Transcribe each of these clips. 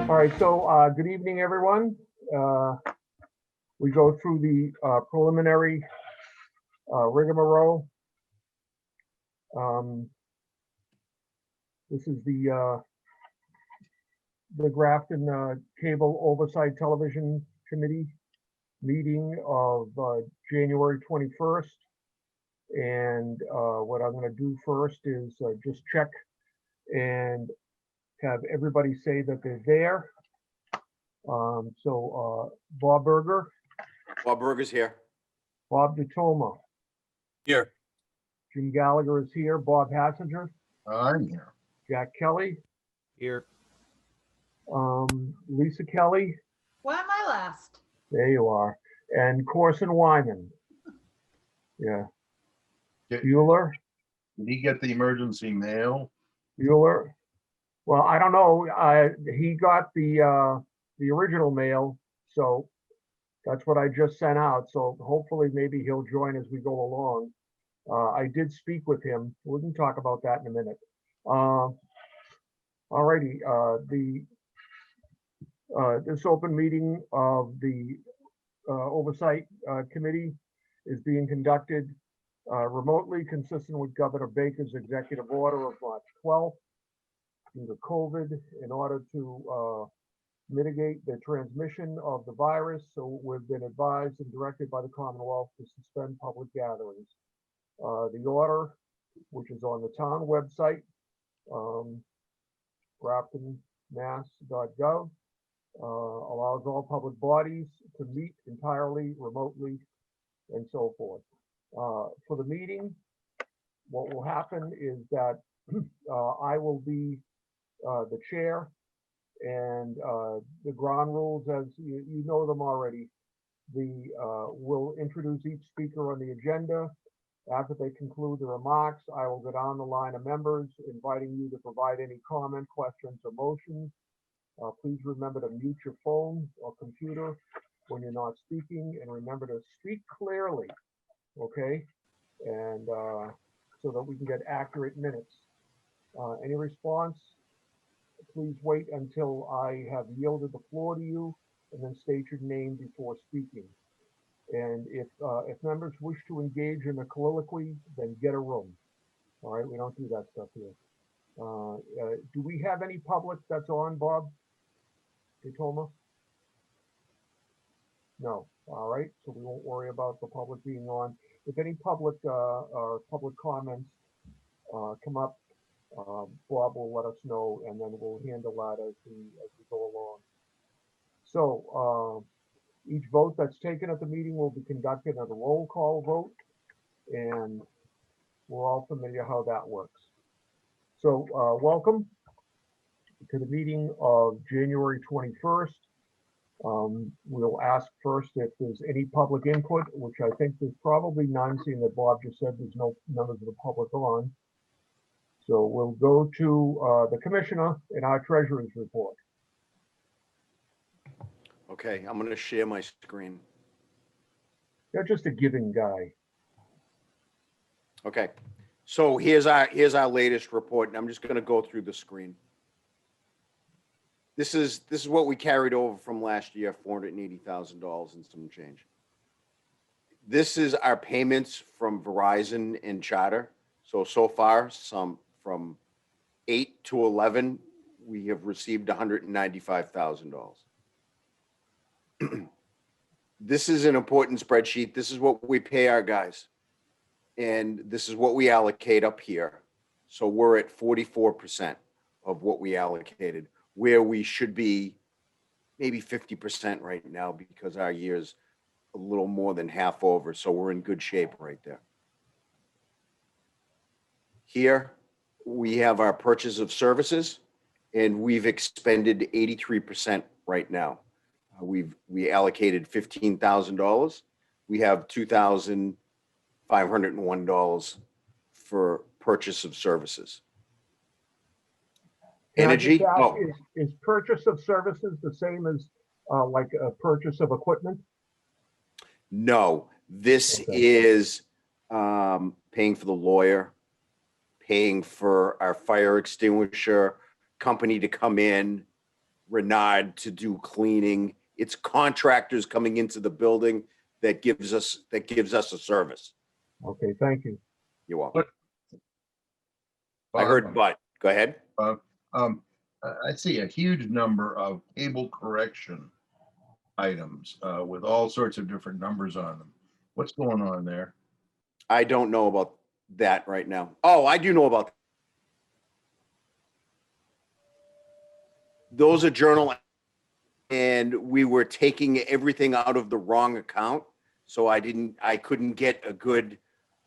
All right, so good evening, everyone. We go through the preliminary rigmarole. This is the Grafton Cable Oversight Television Committee meeting of January 21st. And what I'm going to do first is just check and have everybody say that they're there. Bob Berger. Bob Berger's here. Bob DeToma. Here. Jim Gallagher is here. Bob Hassinger. I'm here. Jack Kelly. Here. Lisa Kelly. Why am I last? There you are. And Corson Wyman. Yeah. Did Bueller. he get the emergency mail? Bueller. Well, I don't know. He got the original mail, so that's what I just sent out. So hopefully maybe he'll join as we go along. I did speak with him. We can talk about that in a minute. All righty. This open meeting of the Oversight Committee is being conducted remotely, consistent with Governor Baker's executive order of March 12th. Due to COVID, in order to mitigate the transmission of the virus. So we've been advised and directed by the Commonwealth to suspend public gatherings. The order, which is on the town website, graftonmass.gov, allows all public bodies to meet entirely remotely and so forth. For the meeting, what will happen is that I will be the chair, and the ground rules, as you know them already, we'll introduce each speaker on the agenda. After they conclude the remarks, I will go down the line of members, inviting you to provide any comment, questions, or motions. Please remember to mute your phone or computer when you're not speaking, and remember to speak clearly, okay? And so that we can get accurate minutes. Any response? Please wait until I have yielded the floor to you, and then state your name before speaking. And if members wish to engage in a colloquy, then get a room. All right, we don't do that stuff here. Do we have any public that's on, Bob DeToma? No. All right, so we won't worry about the public being on. If any public or public comments come up, Bob will let us know, and then we'll handle that as we go along. So each vote that's taken at the meeting will be conducted as a roll call vote, and we're all familiar how that works. So welcome to the meeting of January 21st. We'll ask first if there's any public input, which I think there's probably none, seeing that Bob just said there's no members of the public on. So we'll go to the commissioner in our treasurer's report. Okay, I'm going to share my screen. You're just a giving guy. Okay, so here's our latest report, and I'm just going to go through the screen. This is what we carried over from last year, $480,000 and some change. This is our payments from Verizon and Charter. So far, from 8 to 11, we have received $195,000. This is an important spreadsheet. This is what we pay our guys. And this is what we allocate up here. So we're at 44% of what we allocated, where we should be maybe 50% right now because our year's a little more than half over. So we're in good shape right there. Here we have our purchase of services, and we've expended 83% right now. We allocated $15,000. We have $2,501 for purchase of services. Energy. Is purchase of services the same as like a purchase of equipment? No, this is paying for the lawyer, paying for our fire extinguisher company to come in, Renard to do cleaning. It's contractors coming into the building that gives us a service. Okay, thank you. You're welcome. I Bob, heard, but go ahead. I see a huge number of cable correction items with all sorts of different numbers on them. What's going on there? I don't know about that right now. Oh, I do know about those are journal, and we were taking everything out of the wrong account. So I couldn't get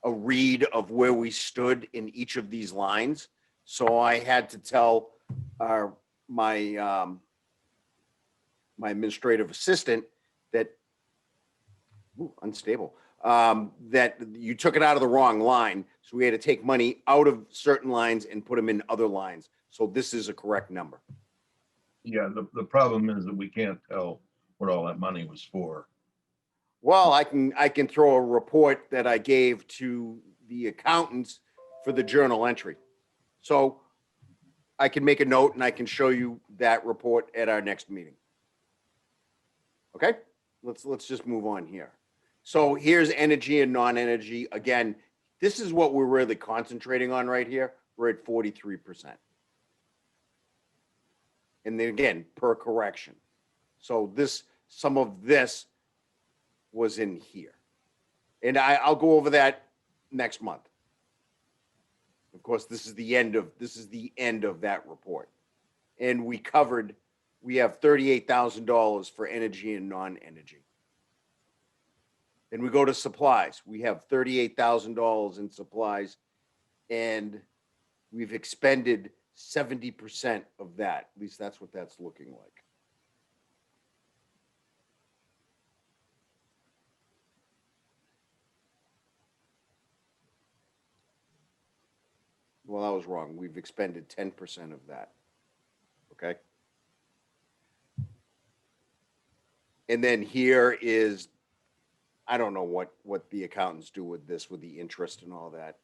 a read of where we stood in each of these lines. So I had to tell my administrative assistant that, unstable, that you took it out of the wrong line. So we had to take money out of certain lines and put them in other lines. So this is a correct number. Yeah, the problem is that we can't tell what all that money was for. Well, I can throw a report that I gave to the accountants for the journal entry. So I can make a note and I can show you that report at our next meeting. Okay, let's just move on here. So here's energy and non-energy. Again, this is what we're really concentrating on right here. We're at 43%. And then again, per correction. So some of this was in here. And I'll go over that next month. Of course, this is the end of that report. And we have $38,000 for energy and non-energy. Then we go to supplies. We have $38,000 in supplies, and we've expended 70% of that. At least that's what that's looking like. Well, I was wrong. We've expended 10% of that. Okay. And then here is, I don't know what the accountants do with this, with the interest and all that.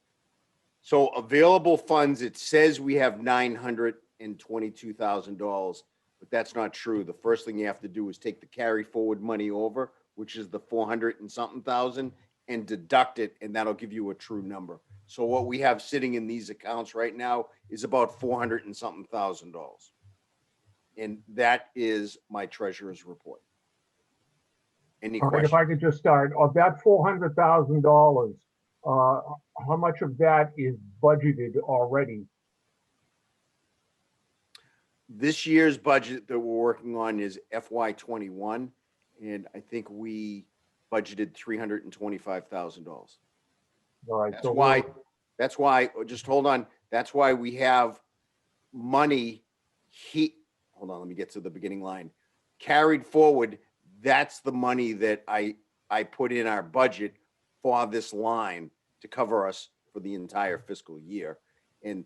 So available funds, it says we have $922,000, but that's not true. The first thing you have to do is take the carry forward money over, which is the 400 and something thousand, and deduct it, and that'll give you a true number. So what we have sitting in these accounts right now is about 400 and something thousand dollars. And that is my treasurer's report. Any All right, questions? if I could just start, of that $400,000, how much of that is budgeted already? This year's budget that we're working on is FY21, and I think we budgeted $325,000. All right, That's so why, just hold on. That's why we have money, hold on, let me get to the beginning line. Carried forward, that's the money that I put in our budget for this line to cover us for the entire fiscal year. And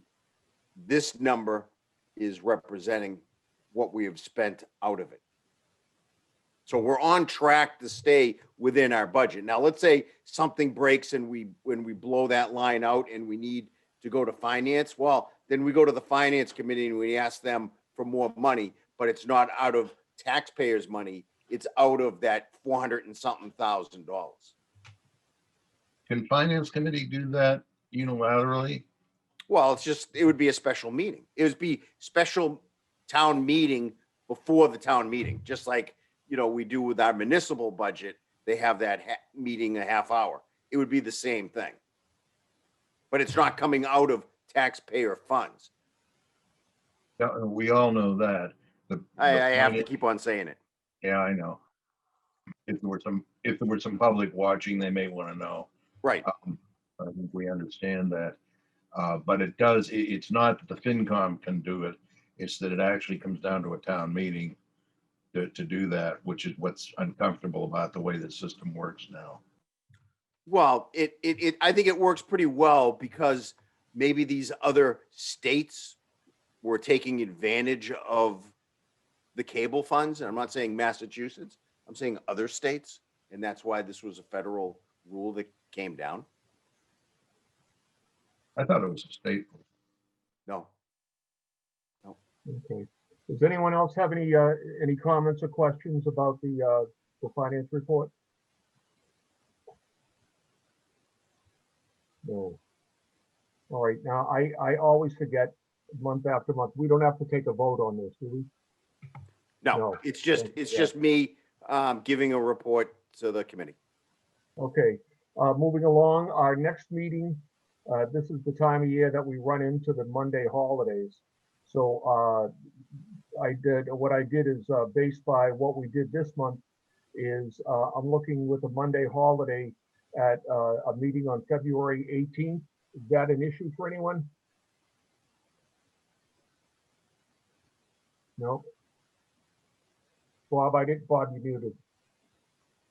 this number is representing what we have spent out of it. So we're on track to stay within our budget. Now, let's say something breaks and when we blow that line out and we need to go to finance, well, then we go to the finance committee and we ask them for more money, but it's not out of taxpayers' money. It's out of that 400 and something thousand dollars. Can finance committee do that unilaterally? Well, it would be a special meeting. It would be special town meeting before the town meeting, just like, we do with our municipal budget. They have that meeting a half hour. It would be the same thing. But it's not coming out of taxpayer funds. Yeah, we all know that. I have to keep on saying it. Yeah, I know. If there were some public watching, they may want to know. Right. I think we understand that. But it's not that the FinCom can do it. It's that it actually comes down to a town meeting to do that, which is what's uncomfortable about the way the system works now. Well, I think it works pretty well because maybe these other states were taking advantage of the cable funds. And I'm not saying Massachusetts, I'm saying other states. And that's why this was a federal rule that came down. I thought it was a state. No. Okay. Does anyone else have any comments or questions about the finance report? No. All right, now I always forget month after month. We don't have to take a vote on this, do we? No, No. it's just me giving a report to the committee. Okay, moving along, our next meeting, this is the time of year that we run into the Monday holidays. So what I did is based by what we did this month is I'm looking with a Monday holiday at a meeting on February 18th. Is that an issue for anyone? No? Bob, Bob, you muted,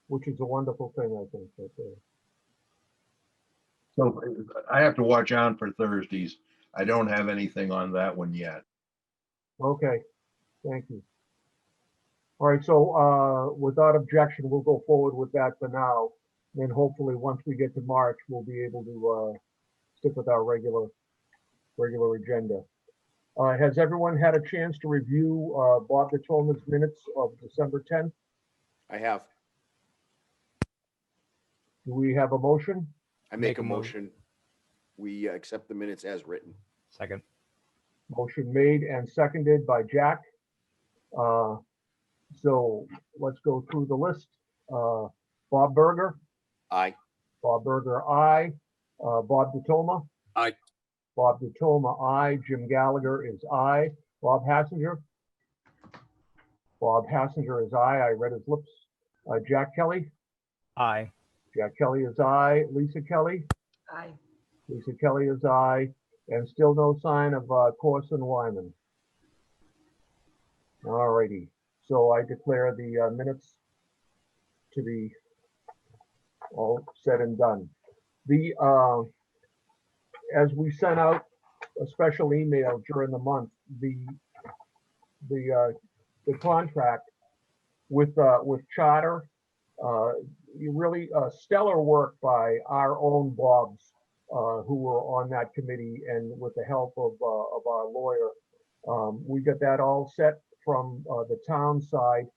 which is a wonderful thing, I think. Okay. So I have to watch on for Thursdays. I don't have anything on that one yet. Okay, thank you. All right, so without objection, we'll go forward with that for now. Then hopefully, once we get to March, we'll be able to stick with our regular agenda. Has everyone had a chance to review Bob DeToma's minutes of December 10th? I have. Do we have a motion? I make a motion. We accept the minutes as written. Second. Motion made and seconded by Jack. So let's go through the list. Bob Berger. Aye. Bob Berger, aye. Bob DeToma. Aye. Bob DeToma, aye. Jim Gallagher is aye. Bob Hassinger. Bob Hassinger is aye. I read his lips. Jack Kelly. Aye. Jack Kelly is aye. Lisa Kelly. Aye. Lisa Kelly is aye. And still no sign of Corson Wyman. All righty. So I declare the minutes to be all said and done. As we sent out a special email during the month, the contract with Charter, really stellar work by our own Bobs, who were on that committee, and with the help of our lawyer, we got that all set from the town side.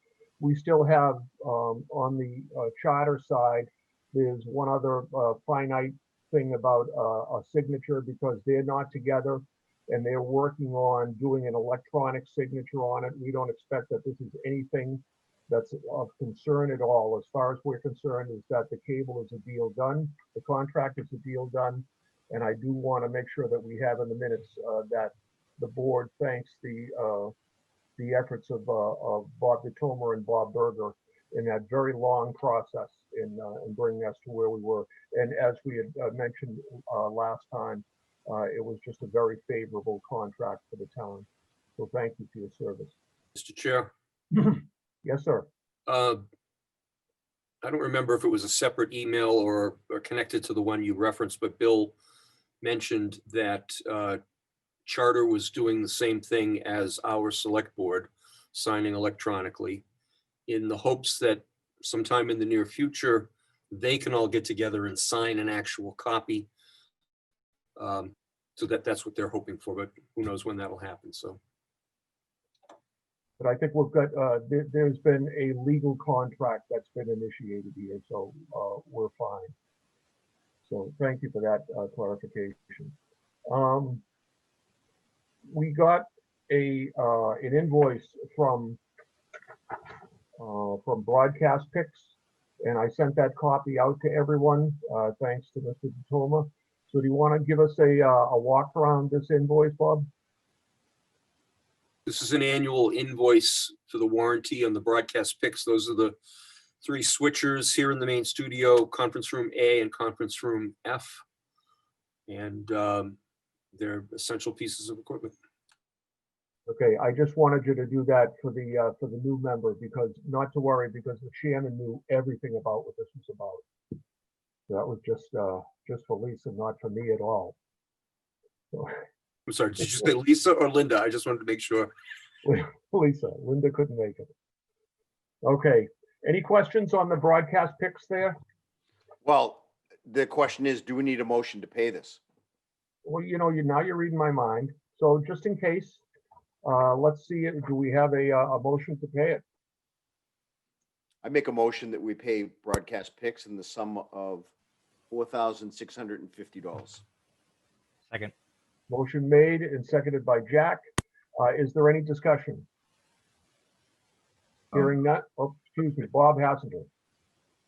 We still have on the Charter side, there's one other finite thing about a signature, because they're not together and they're working on doing an electronic signature on it. We don't expect that this is anything that's of concern at all. As far as we're concerned, is that the cable is a deal done, the contract is a deal done. And I do want to make sure that we have in the minutes that the board thanks the efforts of Bob DeToma and Bob Berger in that very long process in bringing us to where we were. And as we had mentioned last time, it was just a very favorable contract for the town. So thank you for your service. Mr. Chair, Yes, sir. I don't remember if it was a separate email or connected to the one you referenced, but Bill mentioned that Charter was doing the same thing as our select board, signing electronically, in the hopes that sometime in the near future, they can all get together and sign an actual copy. So that's what they're hoping for, but who knows when that'll happen, so. But I think we've got, there's been a legal contract that's been initiated here, so we're fine. So thank you for that clarification. We got an invoice from Broadcast Picks, and I sent that copy out to everyone, thanks to Mr. DeToma. So do you want to give us a walk around this invoice, Bob? This is an annual invoice for the warranty on the Broadcast Picks. Those are the 3 switchers here in the main studio, conference room A and conference room F. And they're essential pieces of equipment. Okay, I just wanted you to do that for the new member, because not to worry, because the chairman knew everything about what this was about. So that was just for Lisa, not for me at all. So, I'm sorry, did you say Lisa or Linda? I just wanted to make sure. Lisa, Linda couldn't make it. Okay, any questions on the Broadcast Picks there? Well, the question is, do we need a motion to pay this? Well, now you're reading my mind. So just in case, Let's see, do we have a motion to pay it? I make a motion that we pay Broadcast Picks in the sum of $4,650. Second. Motion made and seconded by Jack. Is there any discussion? Hearing none, oh, excuse me, Bob Hassinger.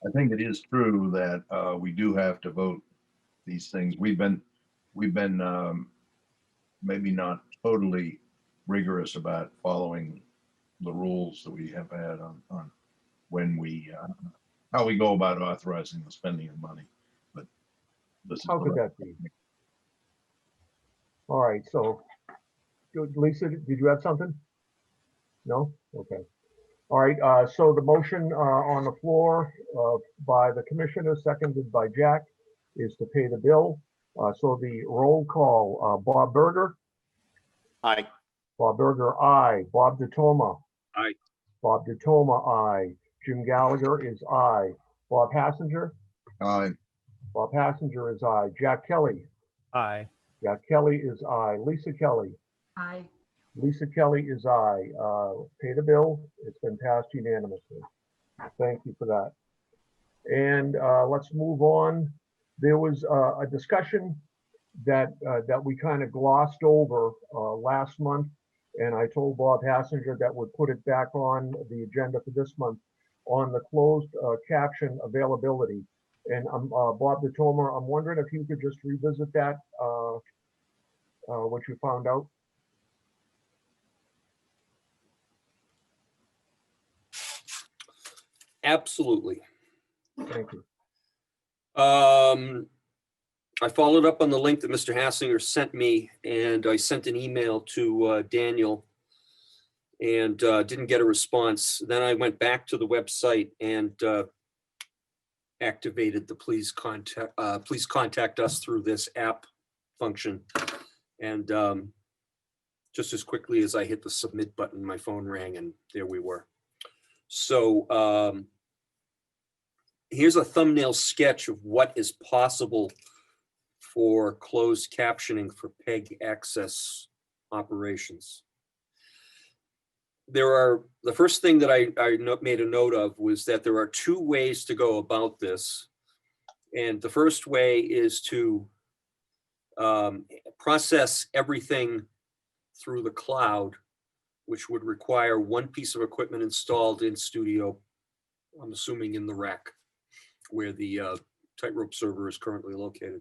I think it is true that we do have to vote these things. We've been maybe not totally rigorous about following the rules that we have had on when we how we go about authorizing the spending of money. But this is How could that be? All right, so Lisa, did you have something? No? Okay. All right, so the motion on the floor by the commissioner, seconded by Jack, is to pay the bill. So the roll call, Bob Berger. Aye. Bob Berger, aye. Bob DeToma. Aye. Bob DeToma, aye. Jim Gallagher is aye. Bob Hassinger. Aye. Bob Hassinger is aye. Jack Kelly. Aye. Jack Kelly is aye. Lisa Kelly. Aye. Lisa Kelly is aye. Pay the bill. It's been passed unanimously. Thank you for that. And let's move on. There was a discussion that we kind of glossed over last month, and I told Bob Hassinger that would put it back on the agenda for this month on the closed caption availability. And Bob DeTomer, I'm wondering if you could just revisit that, what you found out. Absolutely. Thank you. I followed up on the link that Mr. Hassinger sent me, and I sent an email to Daniel and didn't get a response. Then I went back to the website and activated the please contact us through this app function. And just as quickly as I hit the submit button, my phone rang and there we were. So here's a thumbnail sketch of what is possible for closed captioning for PEG access operations. The first thing that I made a note of was that there are two ways to go about this. And the first way is to process everything through the cloud, which would require one piece of equipment installed in studio, I'm assuming in the rack where the Tightrope server is currently located.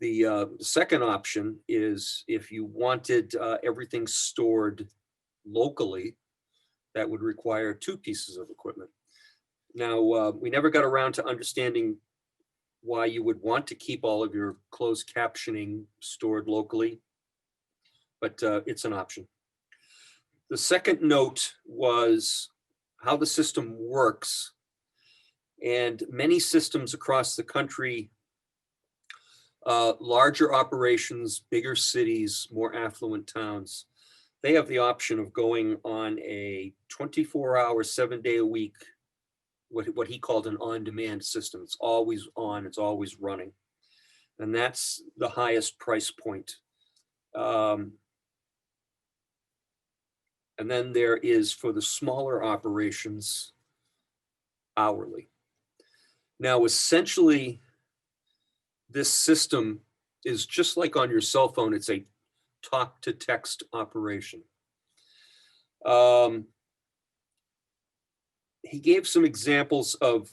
The second option is if you wanted everything stored locally, that would require two pieces of equipment. Now, we never got around to understanding why you would want to keep all of your closed captioning stored locally, but it's an option. The second note was how the system works. And many systems across the country, larger operations, bigger cities, more affluent towns, they have the option of going on a 24-hour, 7-day-a-week, what he called an on-demand system. It's always on, it's always running. And that's the highest price point. And then there is, for the smaller operations, hourly. Now, essentially, this system is just like on your cell phone. It's a talk to text operation. He gave some examples of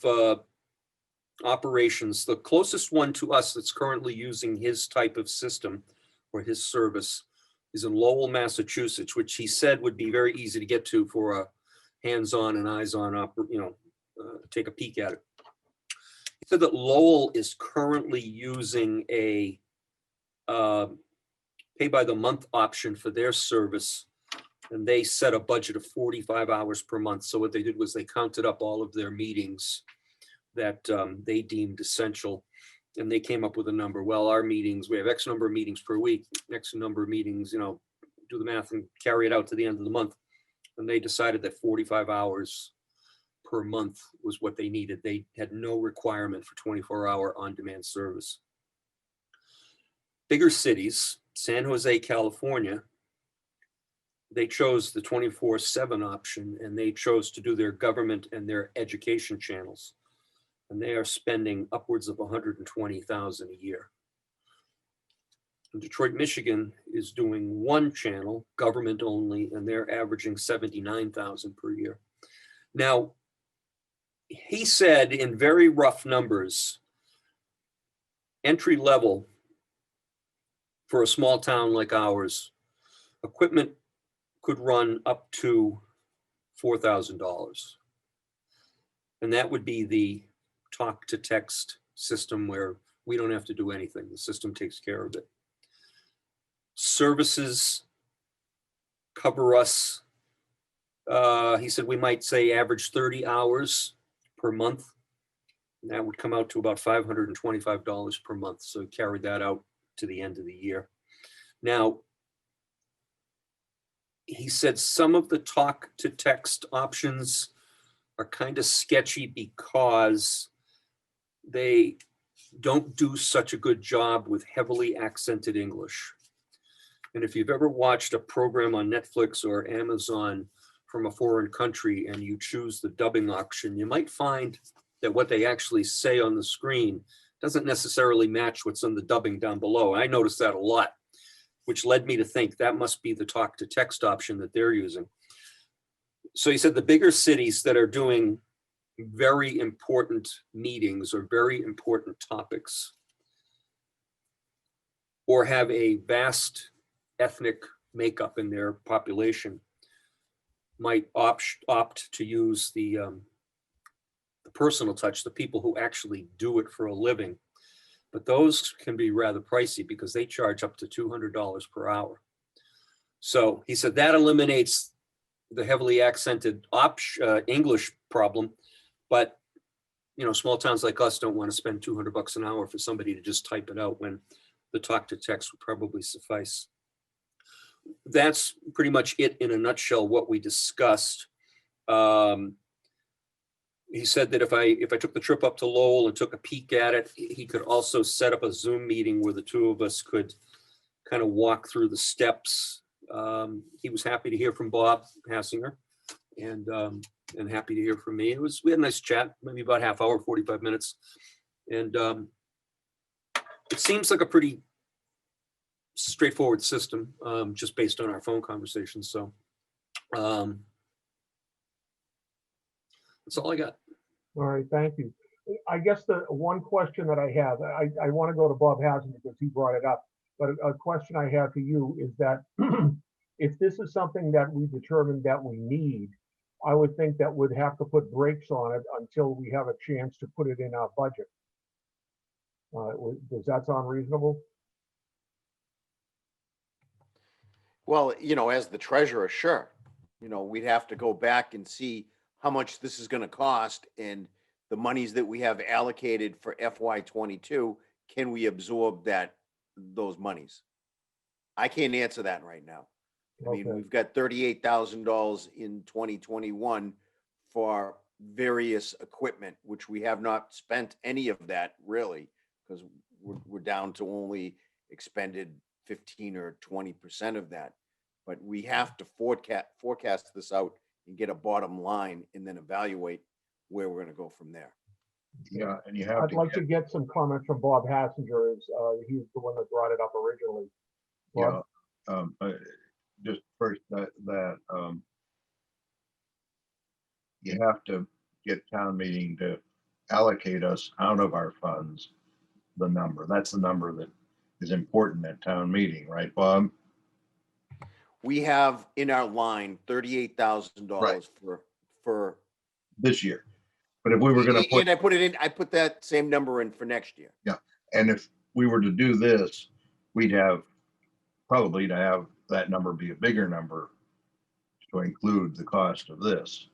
operations. The closest one to us that's currently using his type of system or his service is in Lowell, Massachusetts, which he said would be very easy to get to for a hands-on and eyes-on, take a peek at it. He said that Lowell is currently using a pay-by-the-month option for their service, and they set a budget of 45 hours per month. So what they did was they counted up all of their meetings that they deemed essential, and they came up with a number. Well, our meetings, we have X number of meetings per week, X number of meetings, do the math and carry it out to the end of the month. And they decided that 45 hours per month was what they needed. They had no requirement for 24-hour on-demand service. Bigger cities, San Jose, California, they chose the 24/7 option, and they chose to do their government and their education channels. And they are spending upwards of 120,000 a year. And Detroit, Michigan is doing one channel, government only, and they're averaging 79,000 per year. Now, he said in very rough numbers, entry level for a small town like ours, equipment could run up to $4,000. And that would be the talk to text system where we don't have to do anything. The system takes care of it. Services cover us. He said we might say average 30 hours per month. And that would come out to about $525 per month. So carry that out to the end of the year. Now, he said some of the talk to text options are kind of sketchy because they don't do such a good job with heavily accented English. And if you've ever watched a program on Netflix or Amazon from a foreign country and you choose the dubbing option, you might find that what they actually say on the screen doesn't necessarily match what's on the dubbing down below. I noticed that a lot, which led me to think that must be the talk to text option that they're using. So he said the bigger cities that are doing very important meetings or very important topics, or have a vast ethnic makeup in their population, might opt to use the personal touch, the people who actually do it for a living. But those can be rather pricey because they charge up to $200 per hour. So he said that eliminates the heavily accented English problem. But small towns like us don't want to spend $200 an hour for somebody to just type it out when the talk to text would probably suffice. That's pretty much it in a nutshell, what we discussed. He said that if I took the trip up to Lowell and took a peek at it, he could also set up a Zoom meeting where the two of us could kind of walk through the steps. He was happy to hear from Bob Hassinger and happy to hear from me. We had a nice chat, maybe about half hour, 45 minutes. And it seems like a pretty straightforward system, just based on our phone conversations. So that's all I got. All right, thank you. I guess the one question that I have, I want to go to Bob Hazen because he brought it up, but a question I have for you is that if this is something that we determine that we need, I would think that we'd have to put brakes on it until we have a chance to put it in our budget. Does that sound reasonable? Well, as the treasurer, sure. We'd have to go back and see how much this is going to cost and the monies that we have allocated for FY22, can we absorb those monies? I can't answer that right now. I mean, Okay. we've got $38,000 in 2021 for various equipment, which we have not spent any of that really, because we're down to only expended 15 or 20% of that. But we have to forecast this out and get a bottom line and then evaluate where we're going to go from there. Yeah, and you have I'd to like get, to get some comments from Bob Hassinger, as he's the one that brought it up originally. Bob? just first you have to get town meeting to allocate us out of our funds the number. That's the number that is important at town meeting, right, Bob? We have in our line $38,000 Right. for This year. But if we were going to put, and I put that same number in for next year. and if we were to do this, we'd have probably to have that number be a bigger number to include the cost of this.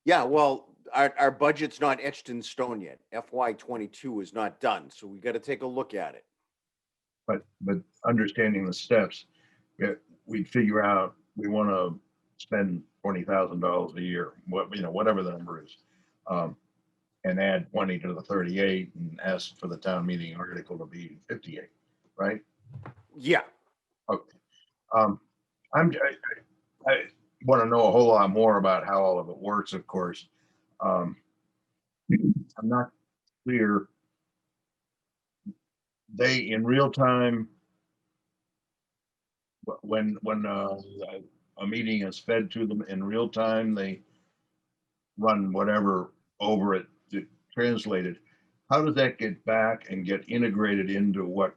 Yeah, well, our budget's not etched in stone yet. FY22 is not done, so we got to take a look at it. But understanding the steps, we'd figure out we want to spend $20,000 a year, whatever the number is, and add 20 to the 38 and ask for the town meeting article to be 58, right? Yeah. Okay. I want to know a whole lot more about how all of it works, of course. I'm not clear. They, in real time, when a meeting is fed to them in real time, they run whatever over it to translate it. How does that get back and get integrated into what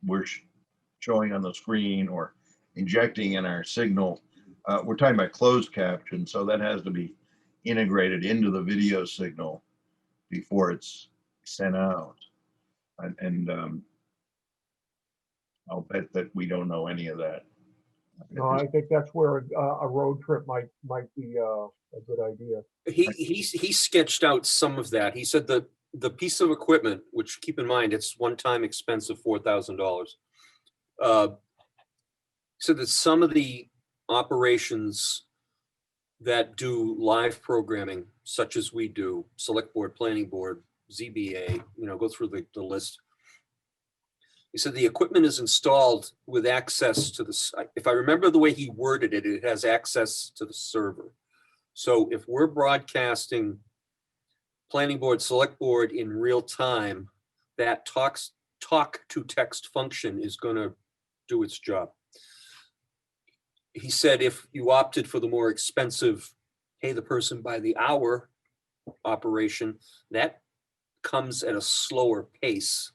we're showing on the screen or injecting in our signal? We're talking about closed caption, so that has to be integrated into the video signal before it's sent out. And I'll bet that we don't know any of that. No, I think that's where a road trip might be a good idea. He sketched out some of that. He said that the piece of equipment, which keep in mind, it's one-time expense of $4,000. So that some of the operations that do live programming, such as we do, select board, planning board, ZBA, go through the list. He said the equipment is installed with access to the, if I remember the way he worded it, it has access to the server. So if we're broadcasting planning board, select board in real time, that talk to text function is going to do its job. He said if you opted for the more expensive, pay the person by the hour operation, that comes at a slower pace.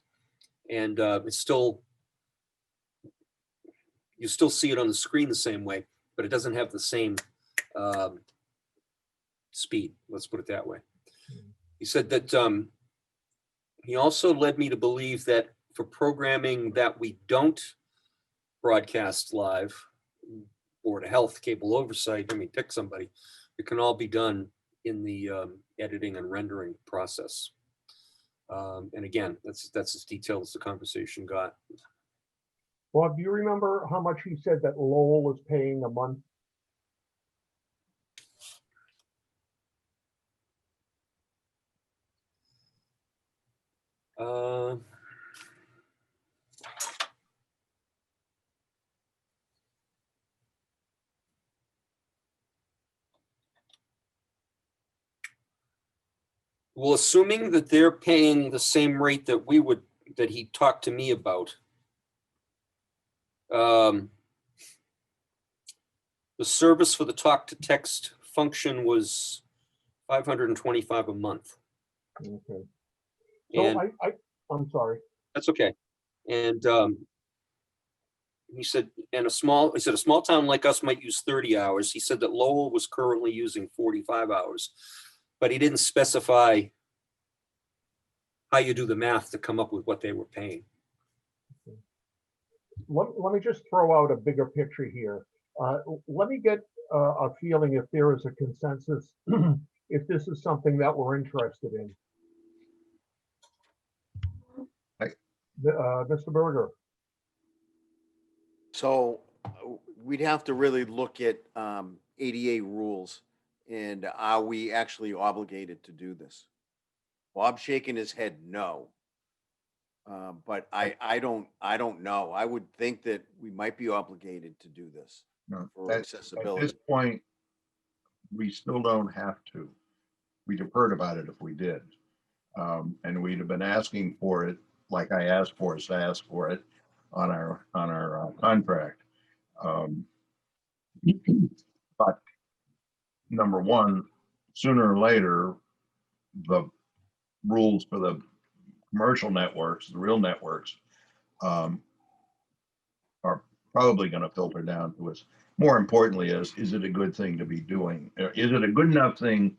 And it's still, you still see it on the screen the same way, but it doesn't have the same speed. Let's put it that way. He said that he also led me to believe that for programming that we don't broadcast live, Board of Health, cable oversight, pick somebody, it can all be done in the editing and rendering process. And again, that's as detailed as the conversation got. Bob, do you remember how much he said that Lowell was paying a month? Well, assuming that they're paying the same rate that that he talked to me about, the service for the talk to text function was $525 a month. Okay. So And I'm sorry. that's okay. And he said, a small town like us might use 30 hours. He said that Lowell was currently using 45 hours, but he didn't specify how you do the math to come up with what they were paying. Let me just throw out a bigger picture here. Let me get a feeling if there is a consensus, if this is something that we're interested in. Mr. Berger. So we'd have to really look at ADA rules and are we actually obligated to do this? Bob's shaking his head no. But I don't know. I would think that we might be obligated to do this No, for at this accessibility. point, we still don't have to. We'd have heard about it if we did. And we'd have been asking for it, like I asked for us to ask for it on our contract. But number one, sooner or later, the rules for the commercial networks, the real networks, are probably going to filter down to us. More importantly, is it a good thing to be doing? Is it a good enough thing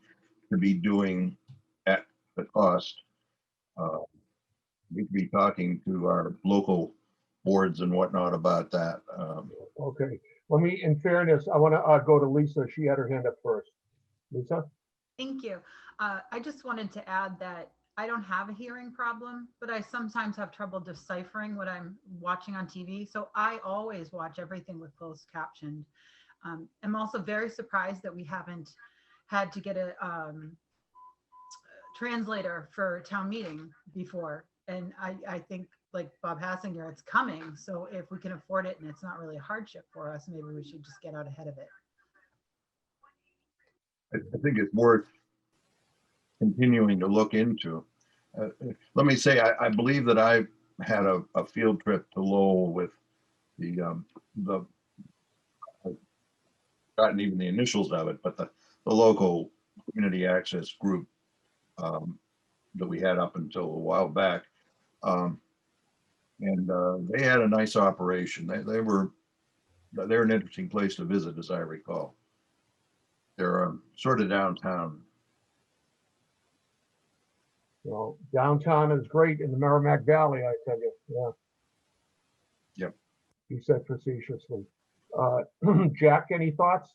to be doing at the cost? We could be talking to our local boards and whatnot about that. Okay. Let me, in fairness, I want to go to Lisa. She had her hand up first. Lisa? Thank you. I just wanted to add that I don't have a hearing problem, but I sometimes have trouble deciphering what I'm watching on TV. So I always watch everything with closed captioned. I'm also very surprised that we haven't had to get a translator for town meeting before. And I think like Bob Hassinger, it's coming. So if we can afford it and it's not really a hardship for us, maybe we should just get out ahead of it. I think it's worth continuing to look into. Let me say, I believe that I had a field trip to Lowell with the, I've gotten even the initials of it, but the local community access group that we had up until a while back. And they had a nice operation. They're an interesting place to visit, as I recall. They're sort of downtown. You know, downtown is great in the Merrimack Valley, I tell you, yeah. Yep. He said facetiously. Jack, any thoughts?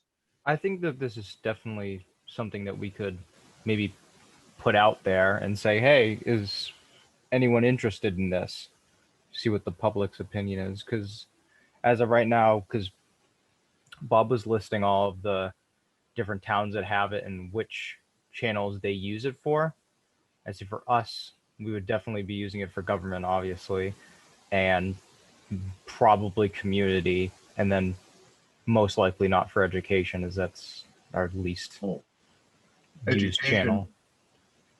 I think that this is definitely something that we could maybe put out there and say, hey, is anyone interested in this? See what the public's opinion is. Because as of right now, because Bob was listing all of the different towns that have it and which channels they use it for. I see for us, we would definitely be using it for government, obviously, and probably community, and then most likely not for education, as that's our least Oh, used channel.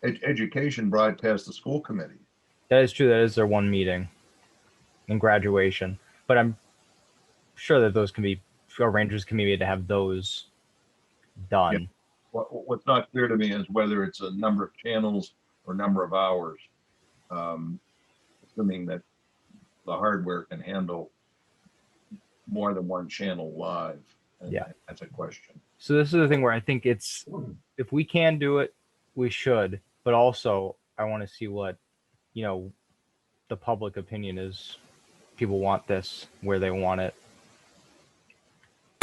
education broadcast the school committee. That is true. That is their one meeting in graduation, but I'm sure that those can be arrangements can be made to have those done. What's not clear to me is whether it's a number of channels or number of hours. Assuming that the hardware can handle more than one channel live. And Yeah. that's a question. So this is the thing where I think it's, if we can do it, we should, but also I want to see what, the public opinion is. People want this where they want it.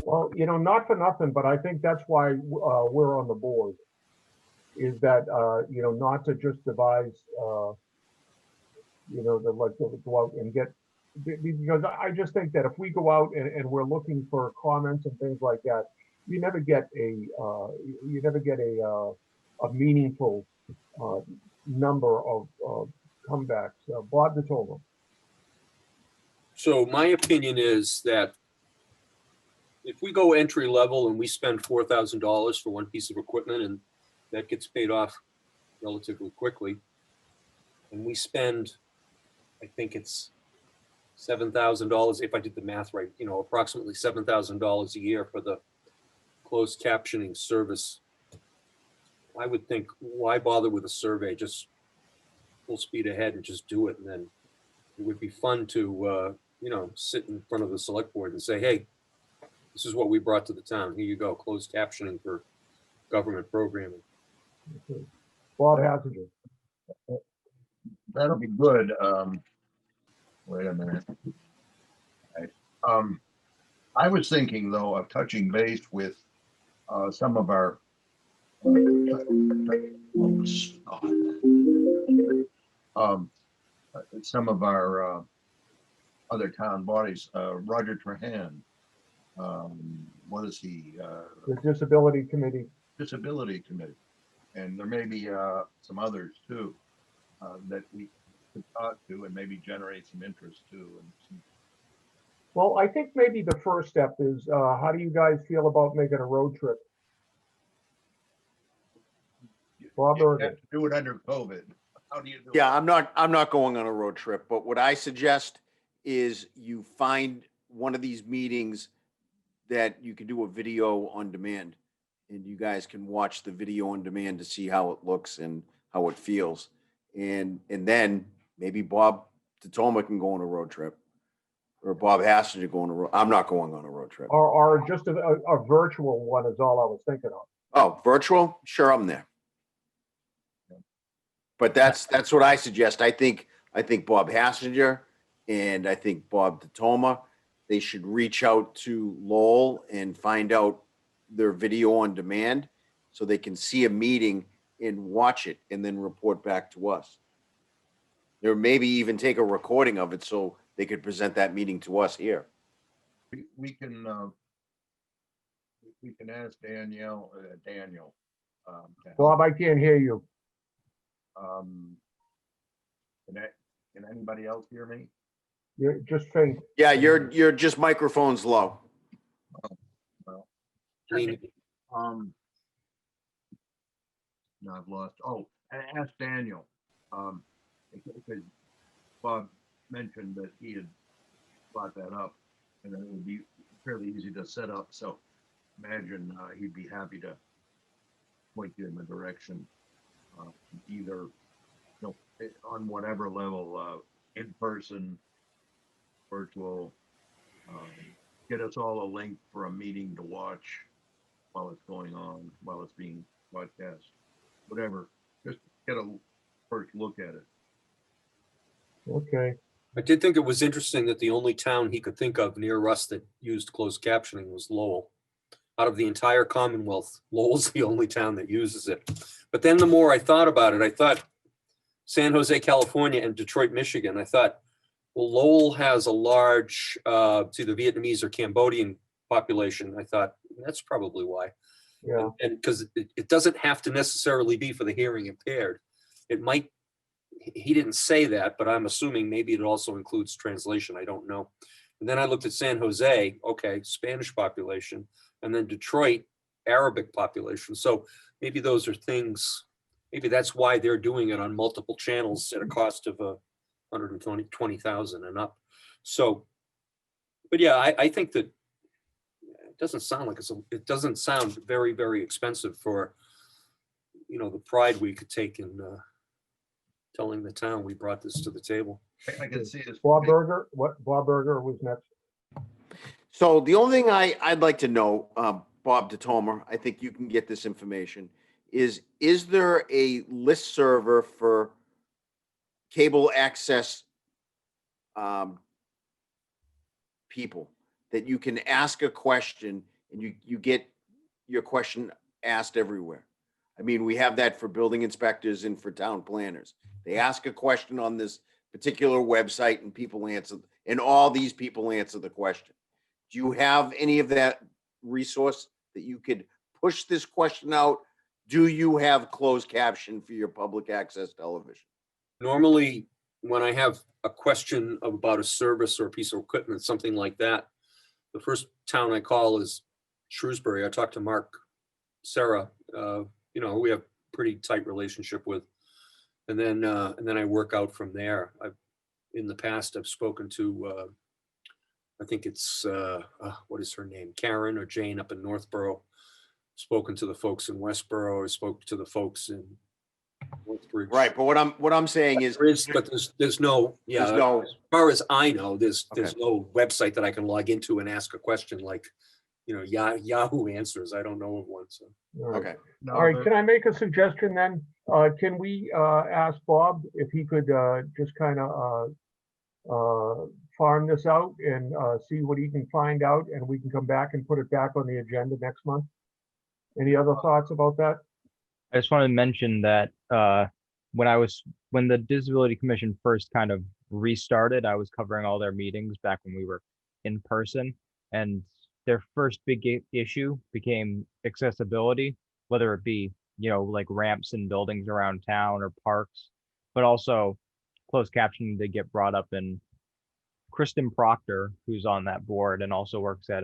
Well, not for nothing, but I think that's why we're on the board. Is that, not to just devise, to go out and get, because I just think that if we go out and we're looking for comments and things like that, you never get a meaningful number of comebacks. Bob DeTolma. So my opinion is that if we go entry level and we spend $4,000 for one piece of equipment and that gets paid off relatively quickly, and we spend, I think it's $7,000, if I did the math right, approximately $7,000 a year for the closed captioning service, I would think, why bother with a survey? Just full speed ahead and just do it. And then it would be fun to, sit in front of the select board and say, hey, this is what we brought to the town. Here you go, closed captioning for government programming. Bob Hassinger. That'll be good. Wait a minute. Right. I was thinking though of touching base with some of our other town bodies. Roger Trahan. What is he? The Disability Committee. Disability Committee, and there may be some others too that we could talk to and maybe generate some interest too. And Well, I think maybe the first step is, how do you guys feel about making a road trip? Bob you Urban. have to do it under COVID. How do you do it? Yeah, I'm not going on a road trip, but what I suggest is you find one of these meetings that you can do a video on demand, and you guys can watch the video on demand to see how it looks and how it feels. And then maybe Bob DeTolma can go on a road trip, or Bob Hassinger go on a road. I'm not going on a road trip. Or just a virtual one is all I was thinking of. Oh, virtual? Sure, I'm there. But that's what I suggest. I think Bob Hassinger and I think Bob DeTolma, they should reach out to Lowell and find out their video on demand so they can see a meeting and watch it and then report back to us. Or maybe even take a recording of it so they could present that meeting to us here. We can ask Daniel. Bob, I can't hear you. Can Can anybody else hear me? You're just faint. Yeah, you're just microphone's low. Well, Lean- no, I've lost. Oh, ask Daniel. Because Bob mentioned that he had brought that up, and that it would be fairly easy to set up. So imagine he'd be happy to point you in the direction, either on whatever level, in person, virtual. Get us all a link for a meeting to watch while it's going on, while it's being broadcast, whatever. Just get a first look at it. Okay, I did think it was interesting that the only town he could think of near us that used closed captioning was Lowell. Out of the entire Commonwealth, Lowell's the only town that uses it. But then the more I thought about it, I thought San Jose, California and Detroit, Michigan, I thought, well, Lowell has a large, it's either Vietnamese or Cambodian population. I thought that's probably why. yeah, And because it doesn't have to necessarily be for the hearing impaired. It might, he didn't say that, but I'm assuming maybe it also includes translation. I don't know. And then I looked at San Jose, okay, Spanish population, and then Detroit, Arabic population. So maybe those are things, maybe that's why they're doing it on multiple channels at a cost of 120,000 and up. So, but yeah, I think that it doesn't sound like it doesn't sound very, very expensive for, you know, the pride we could take in telling the town we brought this to the table. I can see this. Bob Berger, Bob Berger was next. So the only thing I'd like to know, Bob DeTomer, I think you can get this information, is there a list server for cable access people that you can ask a question and you get your question asked everywhere? I mean, we have that for building inspectors and for town planners. They ask a question on this particular website and people answer, and all these people answer the question. Do you have any of that resource that you could push this question out? Do you have closed caption for your public access television? Normally, when I have a question about a service or a piece of equipment, something like that, the first town I call is Shrewsbury. I talk to Mark, Sarah, you know, we have pretty tight relationship with, and then I work out from there. In the past, I've spoken to, I think it's, what is her name? Karen or Jane up in Northborough. Spoken to the folks in Westboro. I spoke to the folks in Northbridge. Right, but what I'm saying is, But there's no, yeah, there's no, as far as I know, there's Okay. no website that I can log into and ask a question like, you know, Yahoo Answers. I don't know of one, so. All right. okay. No, All right, the- can I make a suggestion then? Can we ask Bob if he could just kind of farm this out and see what he can find out, and we can come back and put it back on the agenda next month? Any other thoughts about that? I just wanted to mention that when the Disability Commission first kind of restarted, I was covering all their meetings back when we were in person, and their first big issue became accessibility, whether it be, you know, like ramps in buildings around town or parks, but also closed captioning did get brought up. And Kristen Proctor, who's on that board and also works at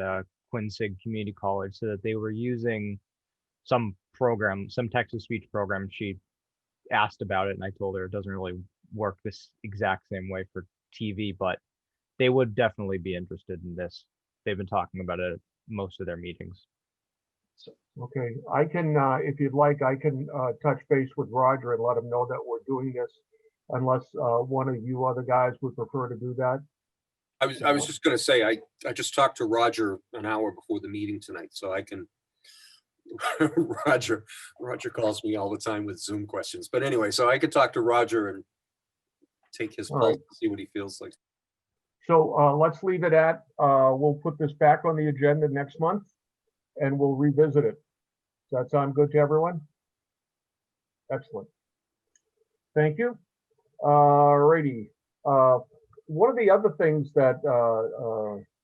Quincy Community College, so that they were using some program, some text-to-speech program. She asked about it and I told her it doesn't really work this exact same way for TV, but they would definitely be interested in this. They've been talking about it at most of their meetings. Okay, I can, if you'd like, I can touch base with Roger and let him know that we're doing this, unless one of you other guys would prefer to do that. I was just gonna say, I just talked to Roger an hour before the meeting tonight, so I can. Roger calls me all the time with Zoom questions, but anyway, so I could talk to Roger and take his All pulse, right. see what he feels like. So let's leave it at, we'll put this back on the agenda next month and we'll revisit it. Does that sound good to everyone? Excellent. Thank you. Righty. One of the other things that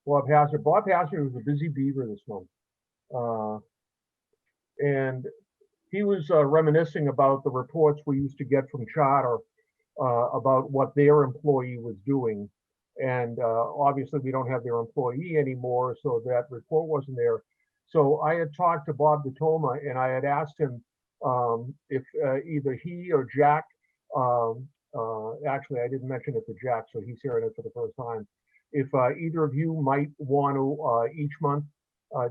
Bob Hazard was a busy beaver this month. And he was reminiscing about the reports we used to get from Charter about what their employee was doing. And obviously, we don't have their employee anymore, so that report wasn't there. So I had talked to Bob DeToma, and I had asked him if either he or Jack, actually, I didn't mention it to Jack, so he's hearing it for the first time. If either of you might want to each month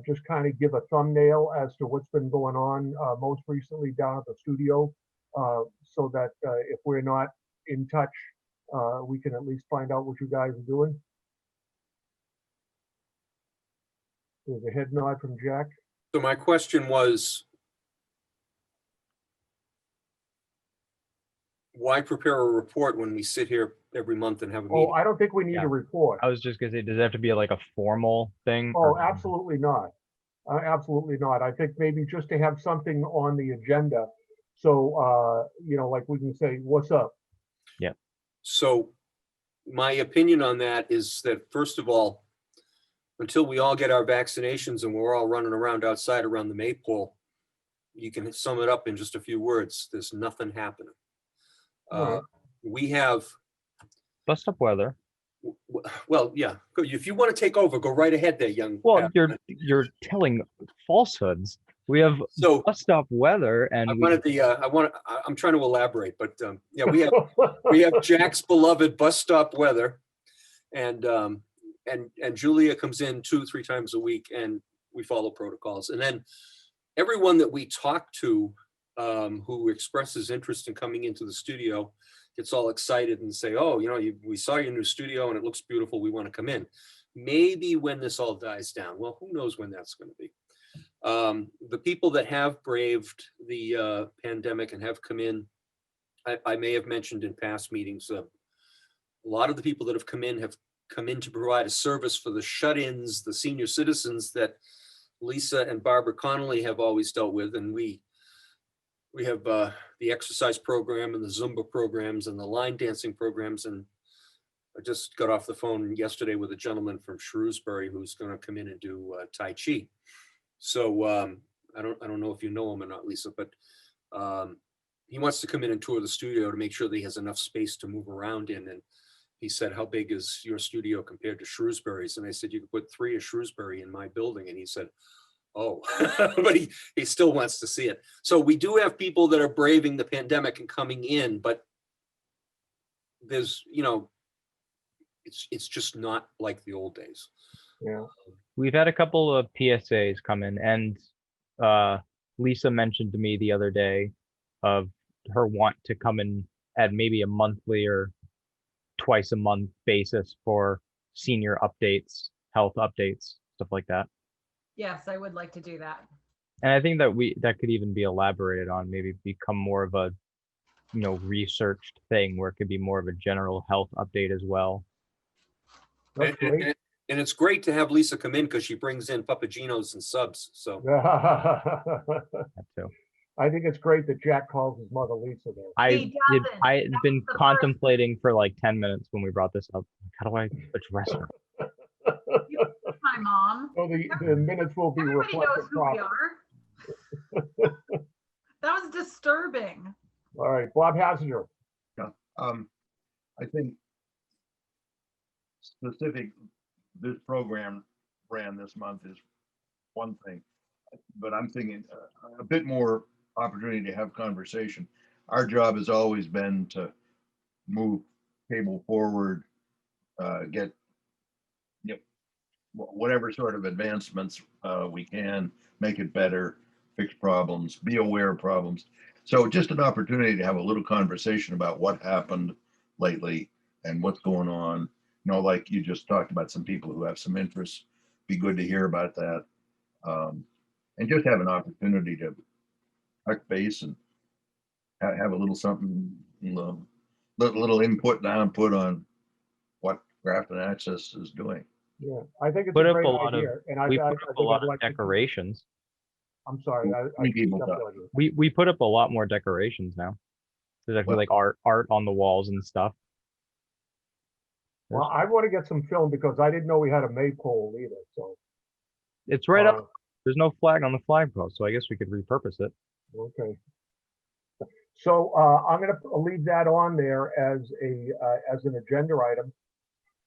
just kind of give a thumbnail as to what's been going on most recently down at the studio, so that if we're not in touch, we can at least find out what you guys are doing. There's a head nod from Jack. So my question was, why prepare a report when we sit here every month and have a Oh, meeting? I don't think we need Yeah. a report. I was just gonna say, does it have to be like a formal thing? Oh, or- absolutely not. Absolutely not. I think maybe just to have something on the agenda. So, you know, like we can say, what's up? So my opinion on that is that, first of all, until we all get our vaccinations and we're all running around outside around the maypole, you can sum it up in just a few words. There's nothing happening. Alright. We have, Bust up weather. well, yeah, if you want to take over, go right ahead there, young. Well, you're telling falsehoods. We have So bust up weather, and I'm trying to elaborate, but yeah, we have Jack's beloved bus stop weather, and Julia comes in 2-3 times a week, and we follow protocols. And then everyone that we talk to who expresses interest in coming into the studio gets all excited and say, oh, you know, we saw your new studio and it looks beautiful. We want to come in. Maybe when this all dies down. Well, who knows when that's going to be. The people that have braved the pandemic and have come in, I may have mentioned in past meetings, a lot of the people that have come in to provide a service for the shut-ins, the senior citizens that Lisa and Barbara Connolly have always dealt with. And we have the exercise program and the Zumba programs and the line dancing programs. And I just got off the phone yesterday with a gentleman from Shrewsbury who's going to come in and do Tai Chi. So I don't know if you know him or not, Lisa, but he wants to come in and tour the studio to make sure that he has enough space to move around in. And he said, how big is your studio compared to Shrewsbury's? And I said, you could put 3 of Shrewsbury in my building. And he said, oh, but he still wants to see it. So we do have people that are braving the pandemic and coming in, but there's, you know, it's just not like the old days. Yeah. we've had a couple of PSAs come in, and Lisa mentioned to me the other day of her want to come in at maybe a monthly or twice a month basis for senior updates, health updates, stuff like that. Yes, I would like to do that. And I think that that could even be elaborated on, maybe become more of a, you know, researched thing where it could be more of a general health update as well. That's great. And it's great to have Lisa come in because she brings in Papagenos and subs. So That too. I think it's great that Jack calls his mother Lisa there. I He doesn't. I had That been was the first- contemplating for like 10 minutes when we brought this up. How do I address her? My mom. So the minutes will be Everybody knows reflected who we properly. are. That was disturbing. All right, Bob Hassinger. I think specific, this program ran this month is one thing, but I'm thinking a bit more opportunity to have conversation. Our job has always been to move cable forward, get whatever sort of advancements we can, make it better, fix problems, be aware of problems. So just an opportunity to have a little conversation about what happened lately and what's going on. You know, like you just talked about some people who have some interests. Be good to hear about that. And just have an opportunity to touch base and have a little something, little input and output on what Grafton Access is doing. Yeah, I think it's Put a up great a lot of- idea. And I We I put think up a lot I'd of like to- decorations. I'm sorry. Many people stepped do. on you. We put up a lot more decorations now. There's actually Well- like art on the walls and stuff. Well, I want to get some film because I didn't know we had a maypole either, so. It's right up. uh, There's no flag on the flagpole, so I guess we could repurpose it. Okay. So I'm going to leave that on there as as an agenda item.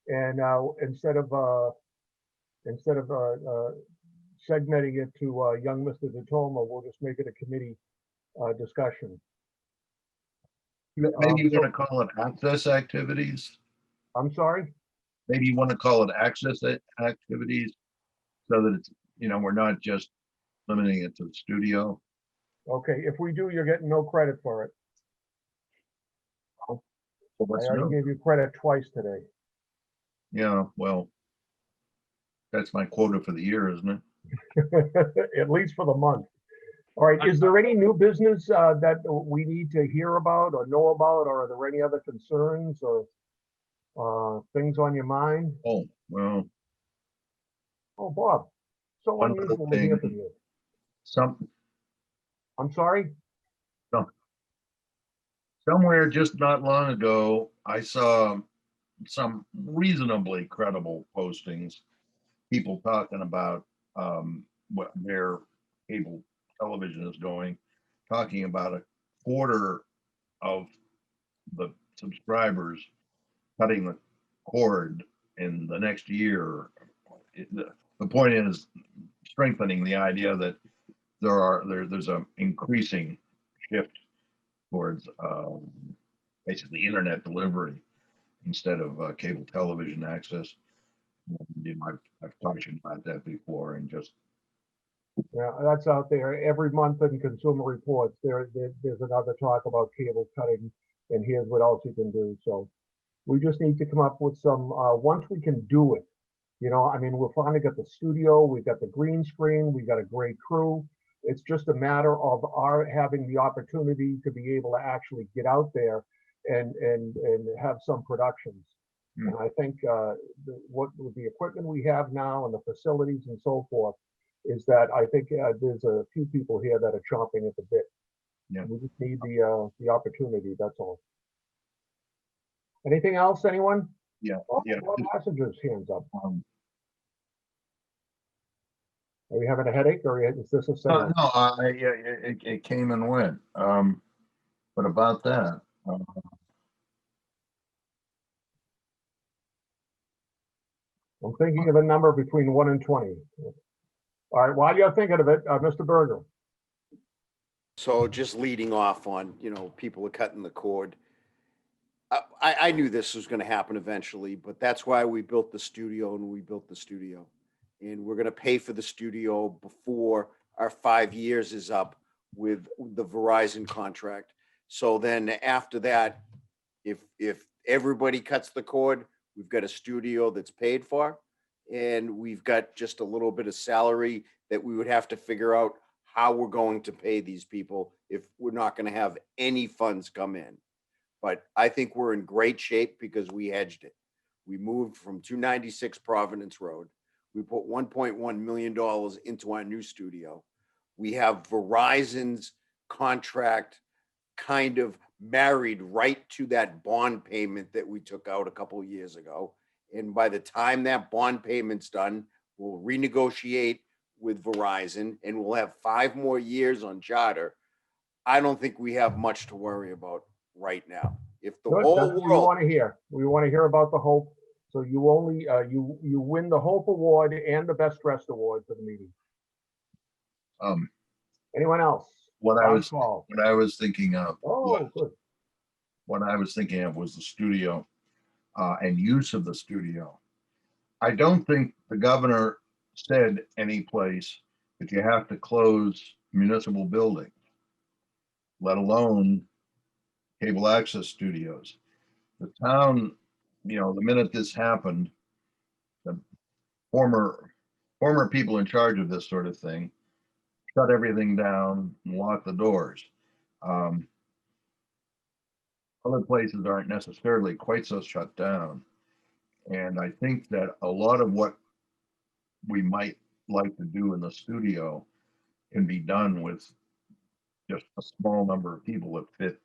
And instead of segmenting it to young Mr. Datoma, we'll just make it a committee discussion. Maybe you So- want to call it access activities. I'm sorry? Maybe you want to call it access activities so that it's, we're not just limiting it to the studio. Okay, if we do, you're getting no credit for it. So I what's already new? gave you credit twice today. Yeah, well, that's my quota for the year, isn't it? At least for the month. All right, is there any new business that we need to hear about or know about, or are there any other concerns or things on your mind? Oh, well, Oh, Bob, so one little unusual to hear thing. from you. some, I'm sorry? somewhere just not long ago, I saw some reasonably credible postings, people talking about what their cable television is going, talking about a quarter of the subscribers cutting the cord in the next year. The point is strengthening the idea that there's an increasing shift towards basically internet delivery instead of cable television access. I've talked to you about that before, and just Yeah, that's out there. Every month in Consumer Reports, there's another talk about cable cutting, and here's what else you can do. So we just need to come up with some, once we can do it, I mean, we've finally got the studio, we've got the green screen, we got a great crew. It's just a matter of our having the opportunity to be able to actually get out there and have some productions. Hmm. And I think what with the equipment we have now and the facilities and so forth, is that I think there's a few people here that are chomping at the bit. Yeah. We just need the opportunity, that's all. Anything else, anyone? yeah, Oh, yeah. Bob Messenger's hands up. Um, Are you having a headache or is this a no, seance? yeah, it came and went. But about that, I'm thinking of a number between 1 and 20. All right, while you're thinking of it, Mr. Berger. So just leading off on, people are cutting the cord. I knew this was going to happen eventually, but that's why we built the studio and we built the studio. And we're going to pay for the studio before our 5 years is up with the Verizon contract. So then after that, if everybody cuts the cord, we've got a studio that's paid for, and we've got just a little bit of salary that we would have to figure out how we're going to pay these people if we're not going to have any funds come in. But I think we're in great shape because we hedged it. We moved from 296 Providence Road. We put $1.1 million into our new studio. We have Verizon's contract kind of married right to that bond payment that we took out a couple of years ago. And by the time that bond payment's done, we'll renegotiate with Verizon and we'll have 5 more years on Charter. I don't think we have much to worry about right now. If the Good, whole that's what we world, want to hear. We want to hear about the Hope. So you only, you win the Hope Award and the Best Dressed Award for the meeting. um, Anyone else? what I Last call. was thinking of, Oh, good. what I was thinking of was the studio and use of the studio. I don't think the governor said any place that you have to close municipal buildings, let alone cable access studios. The town, the minute this happened, the former people in charge of this sort of thing shut everything down and locked the doors. Other places aren't necessarily quite so shut down. And I think that a lot of what we might like to do in the studio can be done with just a small number of people that fit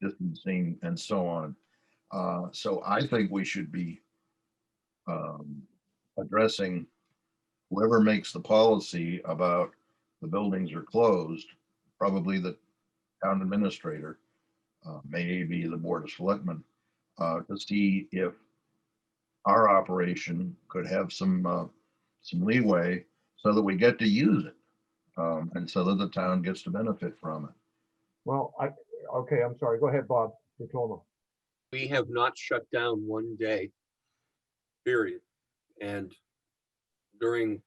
distancing and so on. So I think we should be addressing whoever makes the policy about the buildings are closed, probably the town administrator, maybe the board of selectmen, to see if our operation could have some leeway so that we get to use it. And so that the town gets to benefit from it. Well, okay, I'm sorry. Go ahead, Bob. Diploma. We have not shut down one day, period. And during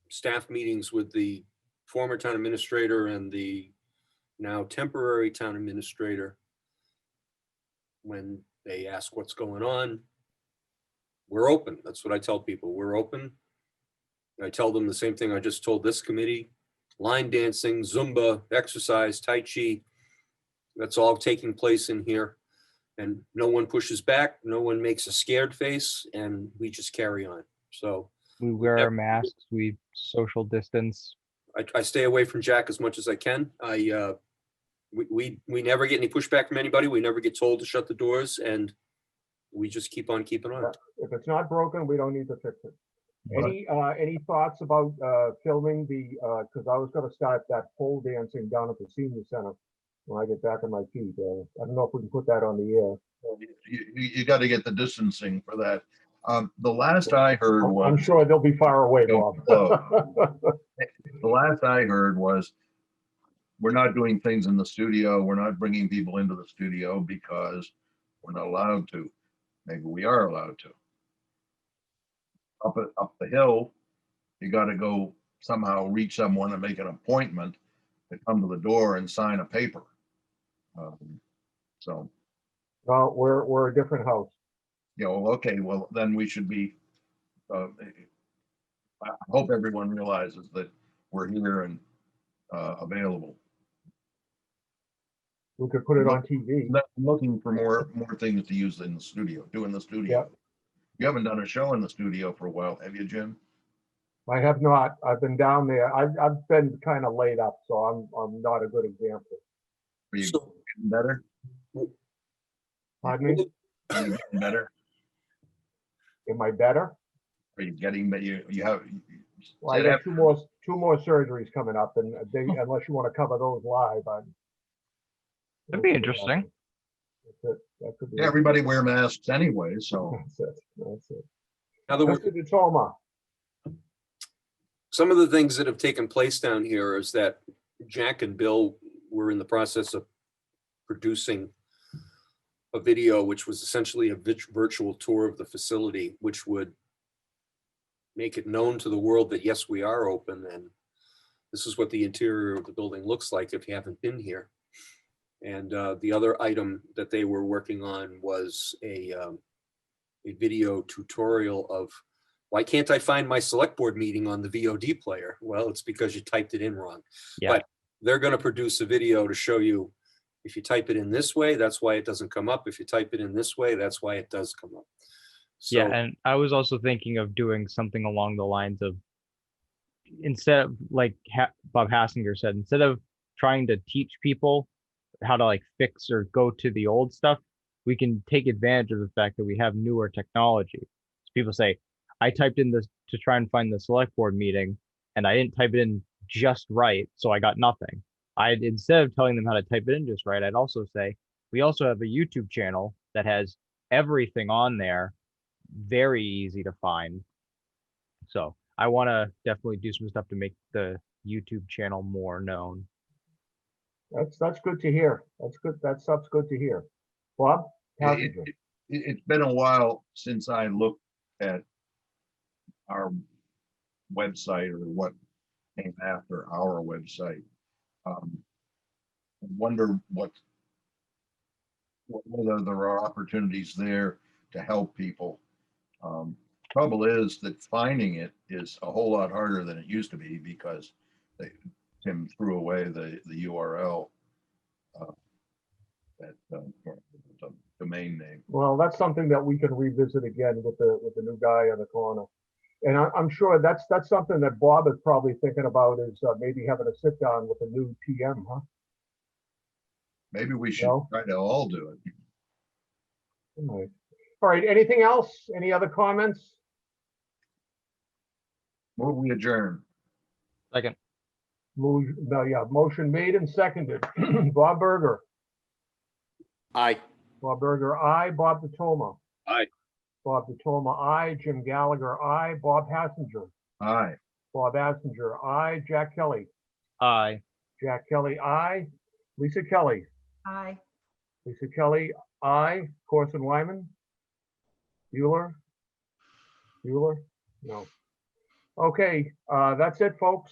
staff meetings with the former town administrator and the now temporary town administrator, when they ask what's going on, we're open. That's what I tell people. We're open. I tell them the same thing I just told this committee: line dancing, Zumba, exercise, Tai Chi. That's all taking place in here. And no one pushes back. No one makes a scared face, and we just carry on. So We wear our masks, we social distance. I stay away from Jack as much as I can. We never get any pushback from anybody. We never get told to shut the doors, and we just keep on keeping on. If it's not broken, we don't need to fix it. Any thoughts about filming because I was gonna start that pole dancing down at the senior center when I get back on my feet. I don't know if we can put that on the air. You got to get the distancing for that. The last I heard I'm was, sure they'll be far away, Bob. the last I heard was, we're not doing things in the studio. We're not bringing people into the studio because we're not allowed to. Maybe we are allowed to. Up the hill, you got to go somehow reach someone and make an appointment to come to the door and sign a paper. So, Well, we're a different house. you know, okay, well, then we should be, I hope everyone realizes that we're here and available. We could put it on TV. I'm looking for more things to use in the studio, do in the studio. Yep. You haven't done a show in the studio for a while, have you, Jim? I have not. I've been down there. I've been kind of laid up, so I'm not a good example. Are you So- getting better? Pardon me? Are you getting better? Am I better? Are you getting, but you have. Well, I got two more surgeries coming up, and unless you want to cover those live, That'd be interesting. That could be. Yeah, everybody wear masks anyway, so. That's it. That's it. Now that we're Mr. Diploma. some of the things that have taken place down here is that Jack and Bill were in the process of producing a video, which was essentially a virtual tour of the facility, which would make it known to the world that, yes, we are open, and this is what the interior of the building looks like if you haven't been here. And the other item that they were working on was a video tutorial of, why can't I find my select board meeting on the VOD player? Well, it's because you typed it in wrong. Yeah. But they're going to produce a video to show you, if you type it in this way, that's why it doesn't come up. If you type it in this way, that's why it does come up. So, Yeah, and I was also thinking of doing something along the lines of, instead of like Bob Hassinger said, instead of trying to teach people how to like fix or go to the old stuff, we can take advantage of the fact that we have newer technology. So people say, I typed in this to try and find the select board meeting, and I didn't type it in just right, so I got nothing. Instead of telling them how to type it in just right, I'd also say, we also have a YouTube channel that has everything on there, very easy to find. So I want to definitely do some stuff to make the YouTube channel more known. That's good to hear. That's good. That stuff's good to hear. Bob? Hassinger. It's been a while since I looked at our website or what came after our website. I wonder whether there are opportunities there to help people. Trouble is that finding it is a whole lot harder than it used to be because Tim threw away the URL, the domain name. Well, that's something that we can revisit again with the new guy on the corner. And I'm sure that's something that Bob is probably thinking about, is maybe having a sit down with a new PM, huh? Maybe we should No? try to all do it. All right. Anything else? Any other comments? Move we adjourn. Second. Motion made and seconded. Bob Berger. Aye. Bob Berger, aye. Bob DeToma. Aye. Bob DeToma, aye. Jim Gallagher, aye. Bob Hassinger. Aye. Bob Hassinger, aye. Jack Kelly. Aye. Jack Kelly, aye. Lisa Kelly. Aye. Lisa Kelly, aye. Corson Wyman. Bueller. Bueller? No. Okay, that's it, folks.